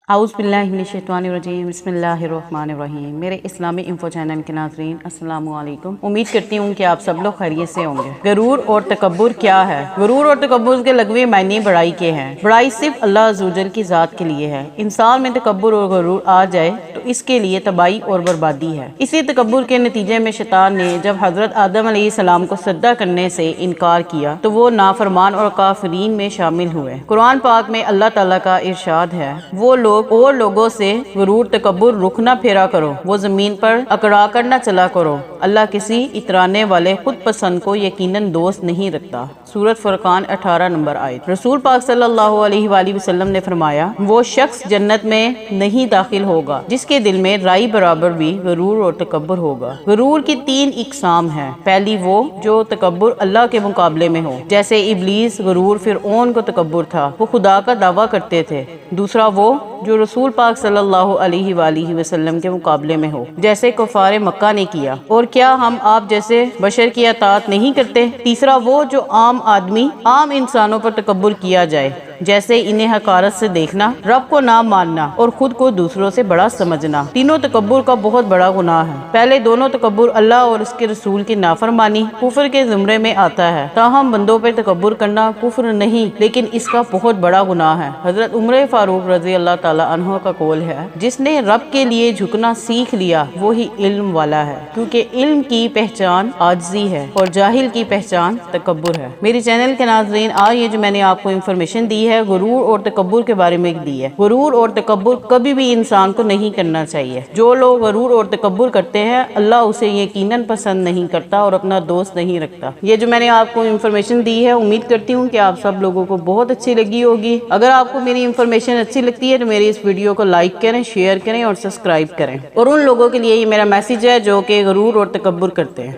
اعوذ باللہ من الشیطان الرجیم بسم اللہ الرحمن الرحیم۔ میرے اسلامی انفو چینل کے ناظرین السلام علیکم، امید کرتی ہوں کہ آپ سب لوگ خیریت سے ہوں گے۔ غرور اور تکبر کیا ہے؟ غرور اور تکبر کے لغوی معنی بڑائی کے ہیں۔ بڑائی صرف اللہ عز و جل کی ذات کے لیے ہے۔ انسان میں تکبر اور غرور آ جائے تو اس کے لیے تباہی اور بربادی ہے۔ اسی تکبر کے نتیجے میں شیطان نے جب حضرت آدم علیہ السلام کو سجدہ کرنے سے انکار کیا تو وہ نافرمان اور کافرین میں شامل ہوئے۔ قرآن پاک میں اللہ تعالیٰ کا ارشاد ہے، وہ لوگ اور لوگوں سے غرور تکبر رخ نہ پھیرا کرو، وہ زمین پر اکڑا کر نہ چلا کرو، اللہ کسی اترانے والے خود پسند کو یقیناً دوست نہیں رکھتا۔ سورۃ فرقان 18 نمبر آیت۔ رسول پاک صلی اللہ علیہ وآلہ وسلم نے فرمایا، وہ شخص جنت میں نہیں داخل ہوگا جس کے دل میں رائی برابر بھی غرور اور تکبر ہوگا۔ غرور کی 3 اقسام ہیں۔ پہلی وہ جو تکبر اللہ کے مقابلے میں ہو، جیسے ابلیس غرور فرعون کو تکبر تھا، وہ خدا کا دعویٰ کرتے تھے۔ دوسرا وہ جو رسول پاک صلی اللہ علیہ وآلہ وسلم کے مقابلے میں ہو، جیسے کفار مکہ نے کیا، اور کیا ہم آپ جیسے بشر کی اطاعت نہیں کرتے۔ تیسرا وہ جو عام آدمی، عام انسانوں پر تکبر کیا جائے، جیسے انہیں حقارت سے دیکھنا، رب کو نہ ماننا اور خود کو دوسروں سے بڑا سمجھنا۔ تینوں تکبر کا بہت بڑا گناہ ہے۔ پہلے دونوں تکبر اللہ اور اس کے رسول کی نافرمانی، کفر کے زمرے میں آتا ہے، تاہم بندوں پر تکبر کرنا کفر نہیں لیکن اس کا بہت بڑا گناہ ہے۔ حضرت عمر فاروق رضی اللہ تعالیٰ عنہ کا قول ہے، جس نے رب کے لیے جھکنا سیکھ لیا وہی علم والا ہے، کیونکہ علم کی پہچان عاجزی ہے اور جاہل کی پہچان تکبر ہے۔ میری چینل کے ناظرین، آج یہ جو میں نے آپ کو انفارمیشن دی ہے غرور اور تکبر کے بارے میں دی ہے۔ غرور اور تکبر کبھی بھی انسان کو نہیں کرنا چاہیے۔ جو لوگ غرور اور تکبر کرتے ہیں اللہ اسے یقیناً پسند نہیں کرتا اور اپنا دوست نہیں رکھتا۔ یہ جو میں نے آپ کو انفارمیشن دی ہے امید کرتی ہوں کہ آپ سب لوگوں کو بہت اچھی لگی ہوگی۔ اگر آپ کو میری انفارمیشن اچھی لگتی ہے تو میری اس ویڈیو کو لائک کریں، شیئر کریں اور سبسکرائب کریں۔ اور ان لوگوں کے لیے یہ میرا میسج ہے جو کہ غرور اور تکبر کرتے ہیں۔